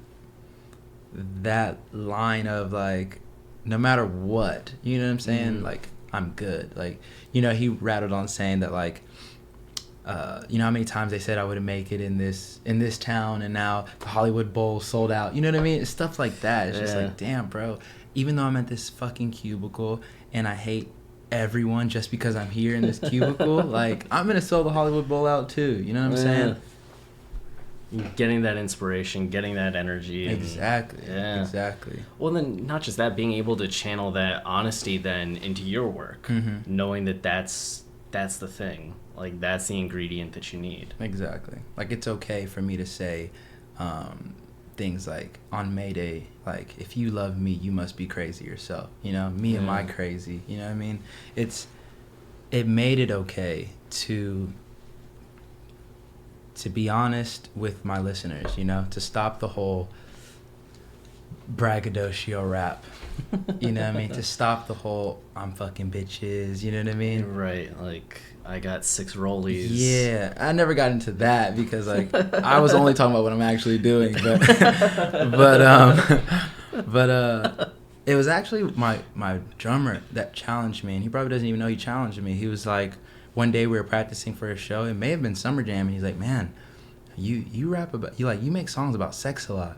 line of like, no matter what, you know what I'm saying? Like, I'm good. Like, you know, he rattled on saying that like, you know how many times they said I wouldn't make it in this town, and now the Hollywood Bowl sold out. You know what I mean? It's stuff like that. It's just like, damn, bro. Even though I'm at this fucking cubicle and I hate everyone just because I'm here in this cubicle, like, I'm gonna sell the Hollywood Bowl out too. You know what I'm saying? Getting that inspiration, getting that energy. Exactly. Yeah. Exactly. Well, then not just that, being able to channel that honesty then into your work, knowing that that's the thing. Like, that's the ingredient that you need. Exactly. Like, it's okay for me to say things like, on May Day, like, if you love me, you must be crazy yourself. You know, me and my crazy. You know what I mean? It made it okay to be honest with my listeners, you know, to stop the whole braggadocio rap. You know what I mean? To stop the whole I'm fucking bitches, you know what I mean? Right, like, I got 6 rollies. Yeah, I never got into that because, like, I was only talking about what I'm actually doing, but it was actually my drummer that challenged me, and he probably doesn't even know he challenged me. He was like, one day we were practicing for a show, it may have been Summer Jam, and he's like, man, you rap about, you make songs about sex a lot.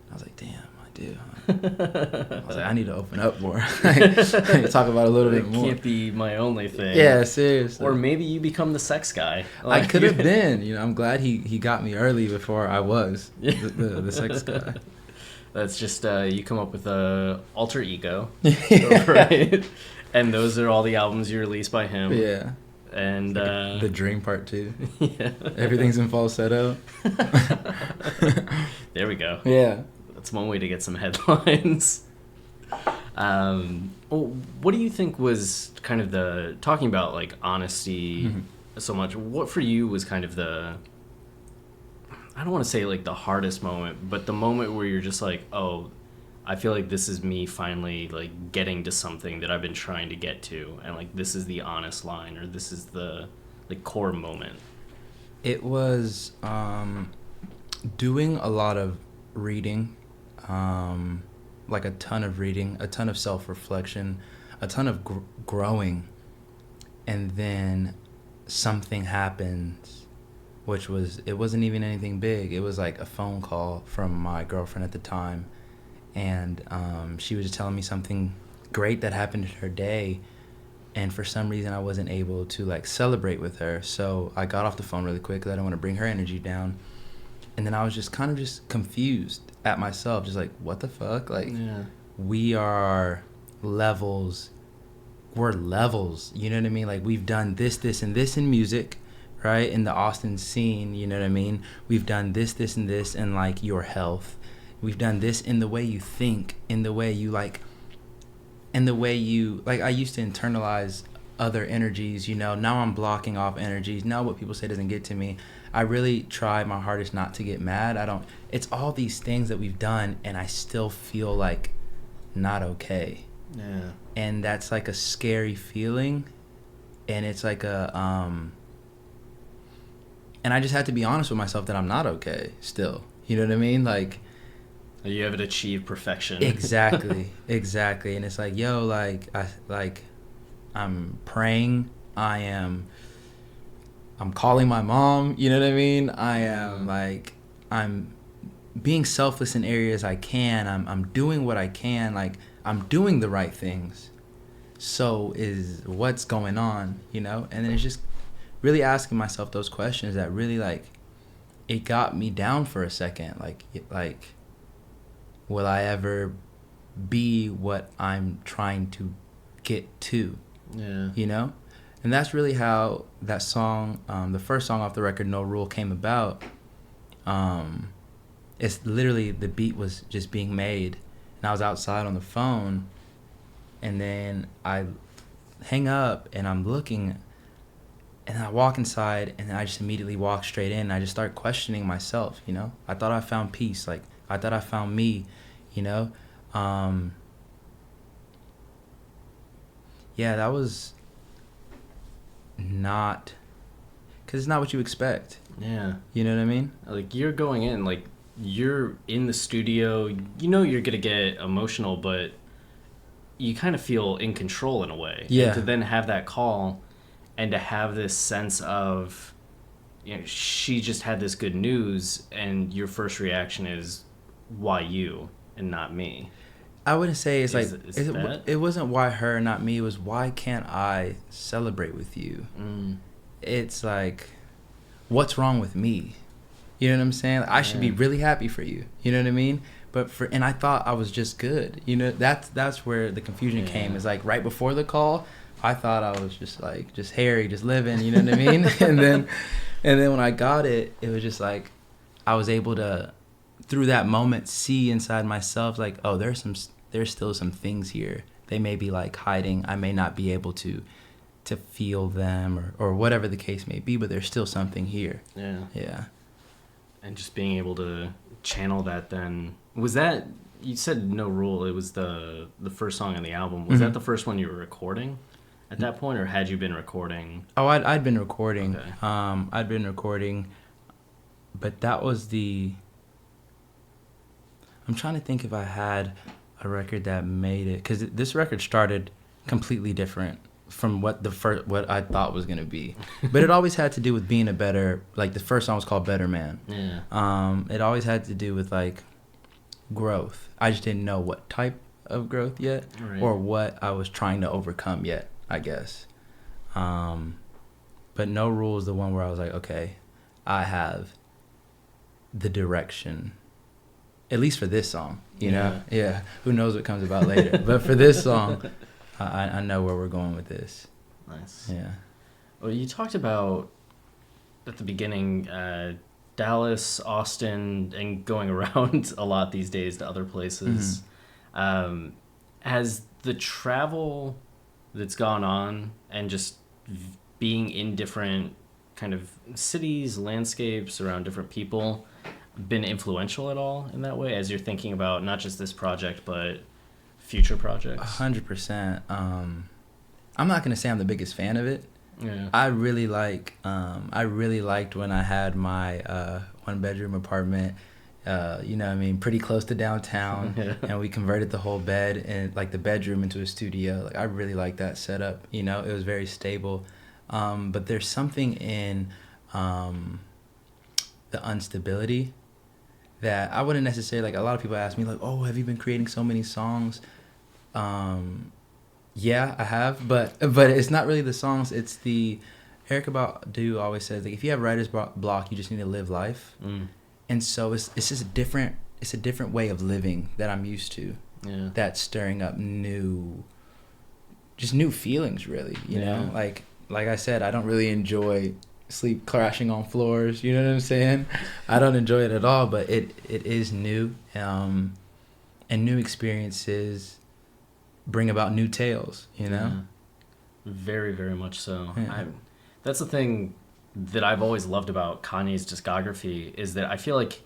I was like, damn, I do. I was like, I need to open up more. I need to talk about it a little bit more. It can't be my only thing. Yeah, seriously. Or maybe you become the sex guy. Like, I could have been. You know, I'm glad he got me early before I was the sex guy. That's just, you come up with a alter ego, right? And those are all the albums you release by him. Yeah. And like the Dream Part 2. Yeah. Everything's in falsetto. There we go. Yeah. That's one way to get some headlines. What do you think was kind of the, talking about like honesty so much, what for you was kind of the, I don't want to say like the hardest moment, but the moment where you're just like, oh, I feel like this is me finally like getting to something that I've been trying to get to, and like this is the honest line, or this is the like core moment? It was doing a lot of reading, like a ton of reading, a ton of self-reflection, a ton of growing, and then something happens, which was, it wasn't even anything big. It was like a phone call from my girlfriend at the time, and she was just telling me something great that happened in her day, and for some reason I wasn't able to like celebrate with her, so I got off the phone really quick because I didn't want to bring her energy down. And then I was just kind of just confused at myself, just like, what the fuck? Like, we are levels, we're levels, you know what I mean? Like, we've done this, and this in music, right? In the Austin scene, you know what I mean? We've done this, and this in like your health. We've done this in the way you think, in the way you like, in the way you, like, I used to internalize other energies, you know, now I'm blocking off energies. Now what people say doesn't get to me. I really try my hardest not to get mad. It's all these things that we've done, and I still feel like not okay. Yeah. And that's like a scary feeling, and it's like a, and I just have to be honest with myself that I'm not okay still. You know what I mean? Like, you haven't achieved perfection. Exactly. And it's like, yo, I'm praying. I'm calling my mom. You know what I mean? I am like, I'm being selfless in areas I can. I'm doing what I can. Like, I'm doing the right things. So is what's going on, you know? And then it's just really asking myself those questions that really, like, it got me down for a second. Like, will I ever be what I'm trying to get to? Yeah. You know? And that's really how that song, the first song off the record, No Rule, came about. It's literally, the beat was just being made, and I was outside on the phone, and then I hang up, and I'm looking, and I walk inside, and then I just immediately walk straight in, and I just start questioning myself, you know? I thought I found peace. Like, I thought I found me, you know? Yeah, that was not... Because it's not what you expect. Yeah. You know what I mean? Like, you're going in, like, you're in the studio, you know you're going to get emotional, but you kind of feel in control in a way. Yeah. And to then have that call and to have this sense of, you know, she just had this good news, and your first reaction is, why you and not me? I wouldn't say it's it wasn't why her, not me. It was, why can't I celebrate with you? It's like, what's wrong with me? You know what I'm saying? Like, I should be really happy for you. You know what I mean? And I thought I was just good. You know, that's where the confusion came. It's like right before the call, I thought I was just Harry, just living. You know what I mean? and then when I got it, it was just like I was able to, through that moment, see inside myself, like, oh, there's still some things here. They may be like hiding. I may not be able to feel them or whatever the case may be, but there's still something here. Yeah. And just being able to channel that then. Was that, you said No Rule, it was the first song on the album. Was that the first one you were recording at that point, or had you been recording? Oh, I'd been recording. Okay. I'd been recording, but that was I'm trying to think if I had a record that made it, because this record started completely different from what I thought was gonna be, but it always had to do with being a better, like the first song was called Better Man. It always had to do with like growth. I just didn't know what type of growth yet, or what I was trying to overcome yet, I guess. But No Rule is the one where I was like, okay, I have the direction, at least for this song, you know? Yeah. Who knows what comes about later, but for this song, I know where we're going with this. Nice. Yeah. Well, you talked about at the beginning Dallas, Austin, and going around a lot these days to other places. Has the travel that's gone on and just being in different kind of cities, landscapes, around different people, been influential at all in that way as you're thinking about not just this project but future projects? 100%. I'm not gonna say I'm the biggest fan of it. Yeah. I really liked when I had my 1-bedroom apartment, you know what I mean, pretty close to downtown, and we converted the whole bed and like the bedroom into a studio. Like, I really liked that setup. You know, it was very stable. But there's something in the instability that I wouldn't necessarily, like, a lot of people ask me like, oh, have you been creating so many songs? Yeah, I have, but it's not really the songs. It's the Erykah Badu always says, like, if you have writer's block, you just need to live life. And so it's just a different way of living that I'm used to. Yeah. That's stirring up new feelings, really. You know, like I said, I don't really enjoy sleep crashing on floors. You know what I'm saying? I don't enjoy it at all, but it is new, and new experiences bring about new tales, you know? Yeah. Very, very much so. Yeah. That's the thing that I've always loved about Kanye's discography, is that I feel like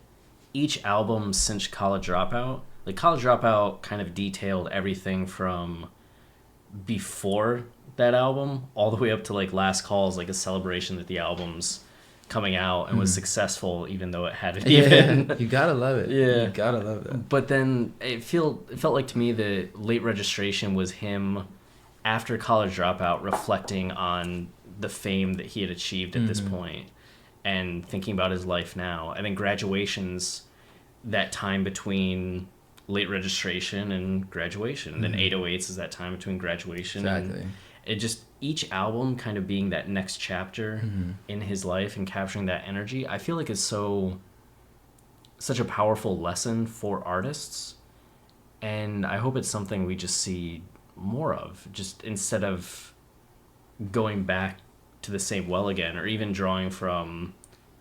each album since College Dropout, like College Dropout kind of detailed everything from before that album all the way up to like Last Call is like a celebration that the album's coming out and was successful, even though it hadn't even. You gotta love it. Yeah, you gotta love that. But then it felt like to me that Late Registration was him after College Dropout reflecting on the fame that he had achieved at this point and thinking about his life now. And then Graduation's that time between Late Registration and Graduation. And then 808s is that time between Graduation. Exactly. And it just, each album kind of being that next chapter in his life and capturing that energy, I feel like is such a powerful lesson for artists. And I hope it's something we just see more of, just instead of going back to the same well again, or even drawing from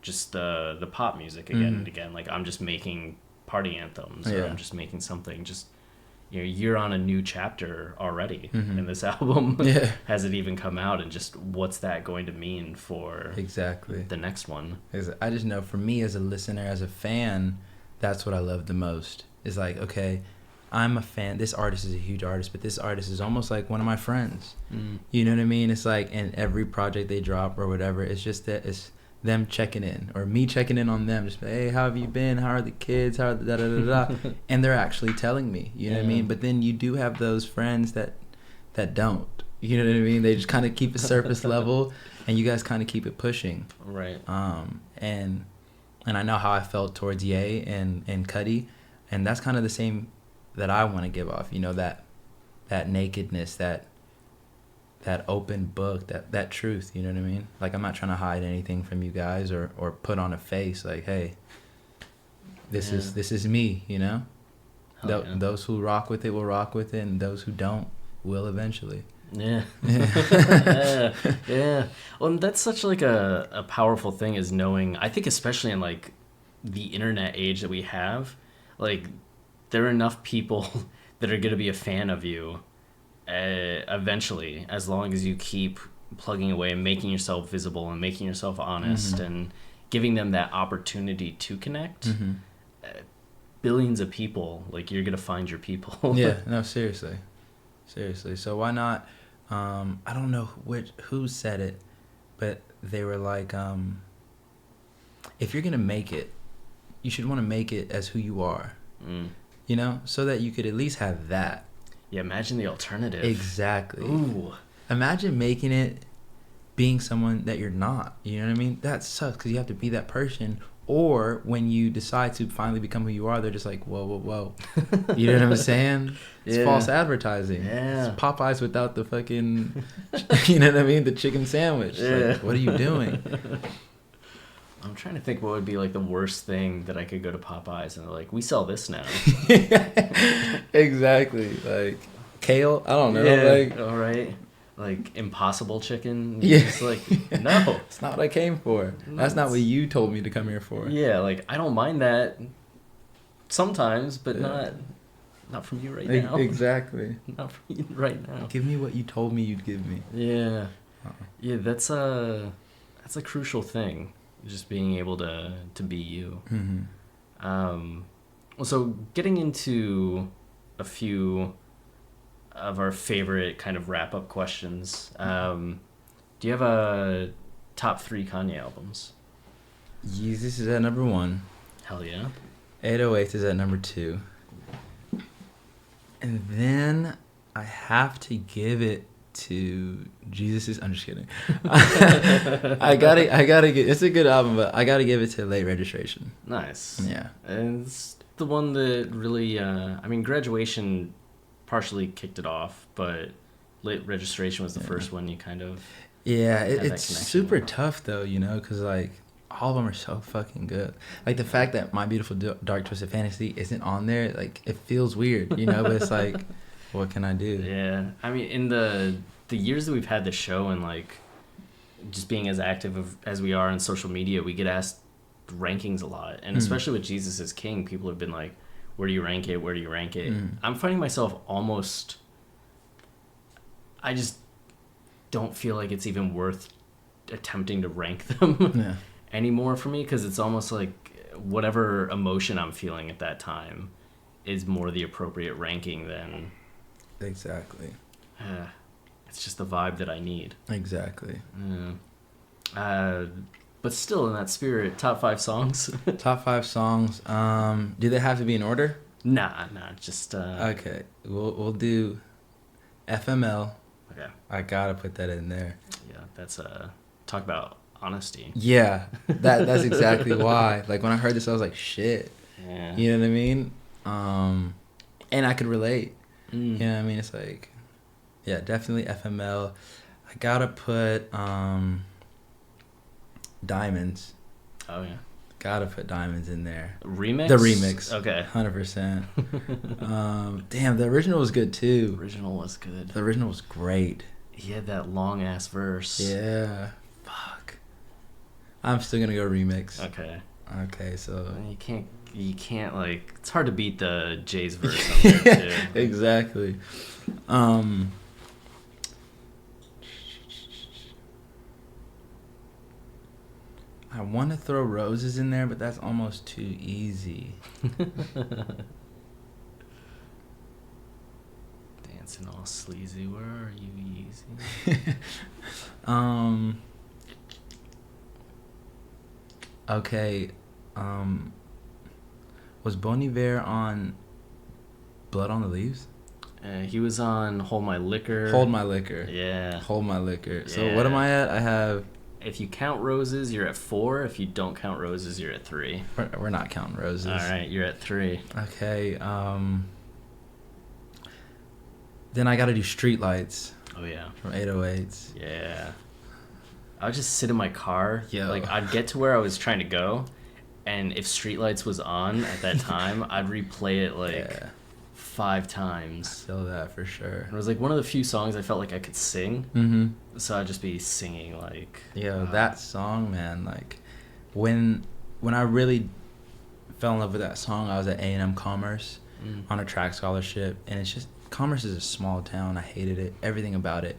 just the pop music again and again. Like, I'm just making party anthems, or I'm just making something. Just, you're on a new chapter already in this album. Has it even come out? And just what's that going to mean for the next one? I just know, for me as a listener, as a fan, that's what I love the most. Is like, okay, I'm a fan. This artist is a huge artist, but this artist is almost like one of my friends. You know what I mean? It's like, in every project they drop or whatever, it's just that it's them checking in, or me checking in on them. Just like, hey, how have you been? How are the kids? How are the da-da-da-da? And they're actually telling me, you know what I mean? But then you do have those friends that don't. You know what I mean? They just kind of keep it surface level, and you guys kind of keep it pushing. Right. And I know how I felt towards Ye and Cudi, and that's kind of the same that I want to give off, that nakedness, that open book, that truth, you know what I mean? Like, I'm not trying to hide anything from you guys or put on a face like, hey, this is me, Those who rock with it will rock with it, and those who don't will eventually. Yeah. Well, and that's such like a powerful thing, is knowing, I think especially in like the internet age that we have, like, there are enough people that are going to be a fan of you eventually, as long as you keep plugging away and making yourself visible and making yourself honest and giving them that opportunity to connect. Billions of people, like, you're going to find your people. Yeah, no, seriously. So why not, I don't know who said it, but they were like, if you're going to make it, you should want to make it as who you are. So that you could at least have that. Yeah, imagine the alternative. Exactly. Ooh. Imagine making it being someone that you're not. You know what I mean? That sucks, because you have to be that person. Or when you decide to finally become who you are, they're just like, whoa. You know what I'm saying? It's false advertising. Yeah. It's Popeyes without the fucking, you know what I mean? The chicken sandwich. Yeah. Like, what are you doing? I'm trying to think what would be like the worst thing that I could go to Popeyes and they're like, we sell this now. Exactly. Like, kale? I don't know. Yeah. Like, all right. Like, Impossible Chicken? Yeah. It's like, no. It's not what I came for. No, that's not what you told me to come here for. Yeah, like, I don't mind that sometimes, but not from you right now. Exactly. Not from you right now. Give me what you told me you'd give me. Yeah. Yeah, that's a crucial thing. Just being able to be you. So getting into a few of our favorite kind of wrap-up questions. Do you have a top 3 Kanye albums? Yeezus is at number 1. Hell yeah. 808 is at number 2. And then I have to give it to I'm just kidding. I gotta get, it's a good album, but I gotta give it to Late Registration. Nice. Yeah. And it's the one that really, Graduation partially kicked it off, but Late Registration was the first one you kind of it's super tough though, because like all of them are so fucking good. Like, the fact that My Beautiful Dark Twisted Fantasy isn't on there, like, it feels weird, but it's like, what can I do? Yeah, I mean, in the years that we've had the show, and like just being as active as we are on social media, we get asked rankings a lot, and especially with Jesus is King, people have been like, where do you rank it? I'm finding myself almost, I just don't feel like it's even worth attempting to rank them anymore for me, because it's almost like whatever emotion I'm feeling at that time is more the appropriate ranking than Exactly. It's just the vibe that I need. Exactly. But still, in that spirit, top 5 songs. Top 5 songs. Do they have to be in order? Nah. Just. Okay. We'll do FML. Okay. I gotta put that in there. Yeah, that's talk about honesty. Yeah, that's exactly why. Like, when I heard this, I was like, shit. Yeah. You know what I mean? And I could relate. You know what I mean? It's like, yeah, definitely FML. I gotta put Diamonds. Oh yeah. Gotta put Diamonds in there. Remix? The remix. Okay. 100%. Damn, the original was good too. The original was good. The original was great. He had that long ass verse. Yeah. Fuck. I'm still gonna go remix. Okay. Okay, so You can't like. It's hard to beat the Jay's verse on there too. Exactly. I want to throw Roses in there, but that's almost too easy. Dancing all sleazy, where are you, Yeezy? Okay. Was Bon Iver on Blood on the Leaves? He was on Hold My Liquor. Hold My Liquor. Yeah. Hold My Liquor. Yeah. So what am I at? I have... If you count Roses, you're at 4. If you don't count Roses, you're at 3. We're not counting Roses. All right, you're at 3. Okay. Then I got to do Streetlights. Oh, yeah. From 808s. Yeah. I would just sit in my car. Yo. Like, I'd get to where I was trying to go, and if Streetlights was on at that time, I'd replay it, like, 5 times. Feel that for sure. It was, like, one of the few songs I felt like I could sing. Mm-hmm. So I'd just be singing, like... Yo, that song, man, like, when I really fell in love with that song, I was at A&M Commerce on a track scholarship, and it's just... Commerce is a small town. I hated it. Everything about it.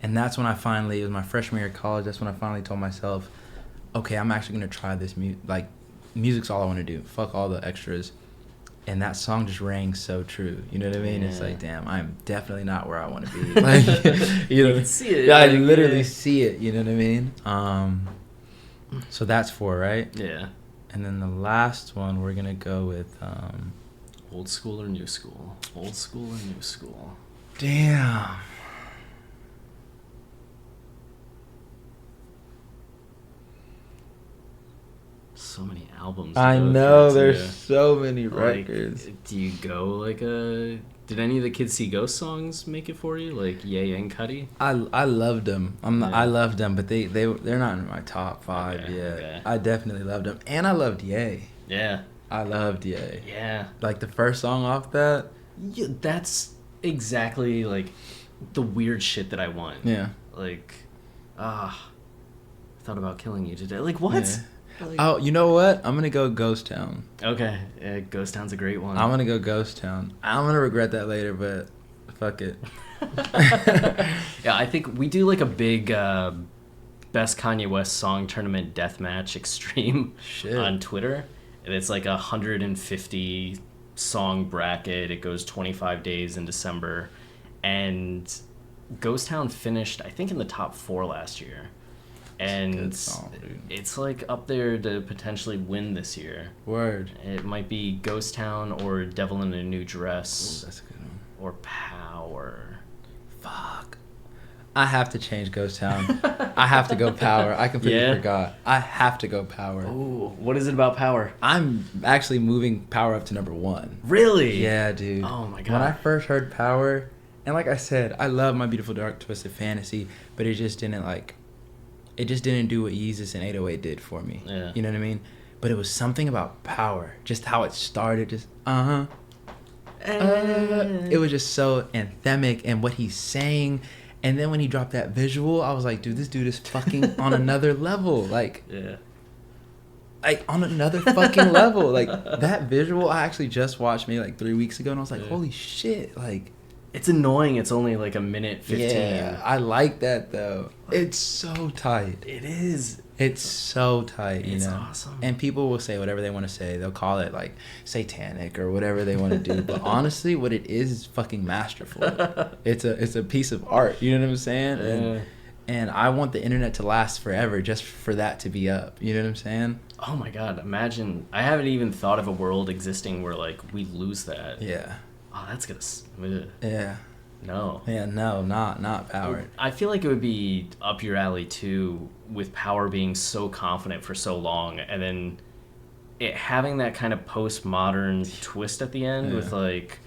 And that's when I finally, it was my freshman year of college, that's when I finally told myself, okay, I'm actually going to try this. Music's all I want to do. Fuck all the extras. And that song just rang so true. You know what I mean? Yeah. It's like, damn, I'm definitely not where I want to be. Like, you know, you can see it. Yeah, I literally see it. You know what I mean? So that's 4, right? Yeah. And then the last one, we're going to go with... Old school or new school? Old school or new school? Damn. So many albums. I know, there's so many records. Like, do you go like a... Did any of the Kids See Ghosts songs make it for you? Like Ye and Cudi? I loved them. I loved them, but they're not in my top 5 Okay, yet. okay. I definitely loved them. And I loved Ye. Yeah. I loved Ye. Yeah. Like the first song off that. Yeah, that's exactly like the weird shit that I want. Yeah. Like, I thought about killing you today. Like, what? Yeah. Like, Oh, you know what? I'm gonna go Ghost Town. okay. Ghost Town's a great one. I'm gonna go Ghost Town. I'm gonna regret that later, but fuck it. Yeah, I think we do like a big best Kanye West song tournament deathmatch extreme on Twitter. And it's like 150 song bracket. It goes 25 days in December. And Ghost Town finished, I think, in the top 4 last year. And good song, dude. It's like up there to potentially win this year. Word. It might be Ghost Town or Devil in a New Dress. Ooh, that's a good one. Or Power. Fuck. I have to change Ghost Town. I have to go Power. I completely forgot. I have to go Power. Ooh, what is it about Power? I'm actually moving Power up to number 1. Really? Yeah, dude. Oh my god. When I first heard Power, and like I said, I love My Beautiful Dark Twisted Fantasy, but it just didn't do what Yeezus and 808 did for me. Yeah. You know what I mean? But it was something about Power, just how it started, just it was just so anthemic, and what he's saying. And then when he dropped that visual, I was like, dude, this dude is fucking on another level. Like, on another fucking level. Like, that visual, I actually just watched maybe like 3 weeks ago, and I was like, holy shit. Like, it's annoying. It's only like a minute 15. Yeah, I like that, though. It's so tight. It is. It's so tight, you know? It's awesome. And people will say whatever they want to say. They'll call it, like, satanic or whatever they want to do. But honestly, what it is fucking masterful. It's a piece of art. You know what I'm saying? Yeah. And I want the internet to last forever just for that to be up. You know what I'm saying? Oh, my God. Imagine. I haven't even thought of a world existing where, like, we lose that. Yeah. Oh, that's going to... Yeah. No. Yeah, no, not Power. I feel like it would be up your alley, too, with Power being so confident for so long, and then it having that kind of postmodern twist at the end with, like,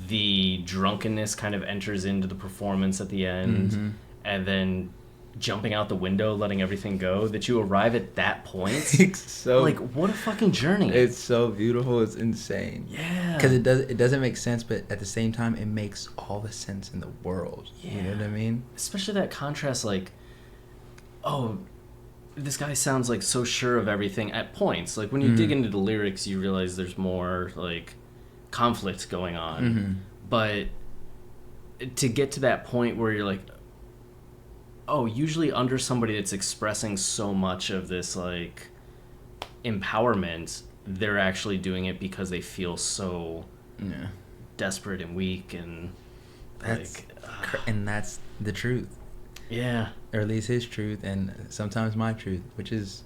the drunkenness kind of enters into the performance at the end, and then jumping out the window, letting everything go, that you arrive at that point. It's so like, what a fucking journey. It's so beautiful. It's insane. Yeah. Because it doesn't make sense, but at the same time, it makes all the sense in the world. Yeah. You know what I mean? Especially that contrast, like, oh, this guy sounds like so sure of everything at points. Like, when you dig into the lyrics, you realize there's more, like, conflict going on. But to get to that point where you're like, oh, usually under somebody that's expressing so much of this, like, empowerment, they're actually doing it because they feel so desperate and weak, and that's the truth. Yeah. Or at least his truth, and sometimes my truth, which is,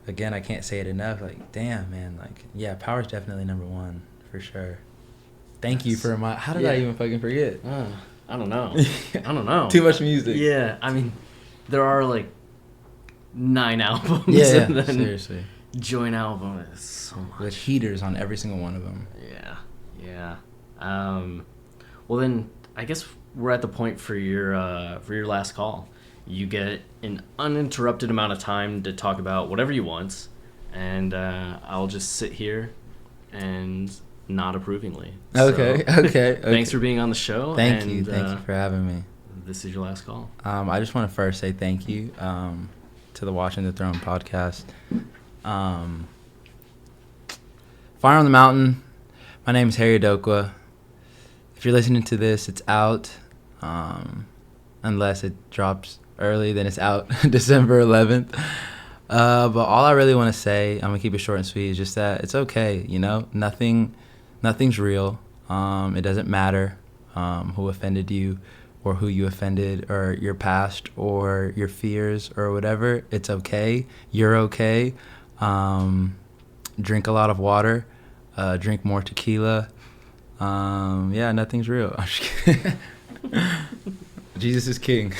again, I can't say it enough. Like, damn, man. Like, yeah, power's definitely number one, for sure. Thank you for how did I even fucking forget? I don't know. I don't know. Too much music. Yeah, I mean, there are like 9 albums. Yeah, and then seriously. Joint album is so much. With heaters on every single one of them. Yeah. Well, then I guess we're at the point for your last call. You get an uninterrupted amount of time to talk about whatever you want, and I'll just sit here and nod approvingly. Okay. Thanks for being on the show. Thank you for having me. This is your last call. I just want to first say thank you to the Watching the Throne podcast. Fire on the Mountain. My name is Edohoukwa. If you're listening to this, it's out. Unless it drops early, then it's out December 11th. But all I really want to say, I'm going to keep it short and sweet, is just that it's okay, you know? Nothing's real. It doesn't matter who offended you or who you offended or your past or your fears or whatever. It's okay. You're okay. Drink a lot of water. Drink more tequila. Nothing's real. I'm just kidding. Jesus is king.